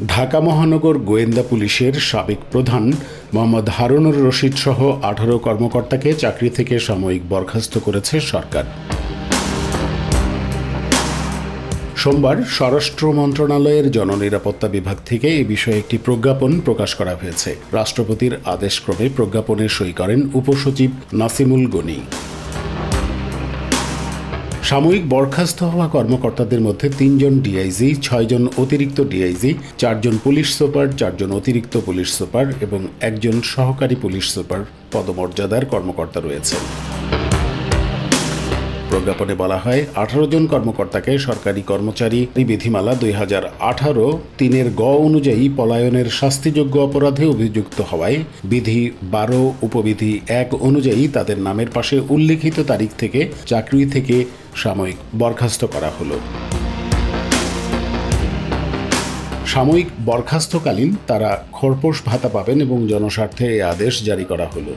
ঢাকা মহানগর গোয়েন্দা পুলিশের সাবেক প্রধান মোহাম্মদ হারুনুর রশিদ সহ ১৮ কর্মকর্তাকে চাকরি থেকে সাময়িক বরখাস্ত করেছে সরকার। সোমবার স্বরাষ্ট্র মন্ত্রণালয়ের জননিরাপত্তা বিভাগ থেকে এ বিষয়ে একটি প্রজ্ঞাপন প্রকাশ করা হয়েছে। রাষ্ট্রপতির আদেশক্রমে প্রজ্ঞাপনে সই করেন উপসচিব নাসিমুল গনি। সাময়িক বরখাস্ত হওয়া কর্মকর্তাদের মধ্যে ৩ জন ডিআইজি, ৬ জন অতিরিক্ত ডিআইজি, ৪ জন পুলিশ সুপার, ৪ জন অতিরিক্ত পুলিশ সুপার এবং ১ জন সহকারী পুলিশ সুপার পদমর্যাদার কর্মকর্তা রয়েছেন। প্রজ্ঞাপনে বলা হয়, ১৮ জন কর্মকর্তাকে সরকারি কর্মচারী বিধিমালা ২০১৮ ৩ গ অনুযায়ী পলায়নের শাস্তিযোগ্য অপরাধে অভিযুক্ত হওয়ায় বিধি ১২ উপবিধি ১ অনুযায়ী তাদের নামের পাশে উল্লিখিত তারিখ থেকে চাকরি থেকে সাময়িক বরখাস্ত করা হলো। সাময়িক বরখাস্তকালীন তারা খোরপোশ ভাতা পাবেন এবং জনস্বার্থে এই আদেশ জারি করা হলো।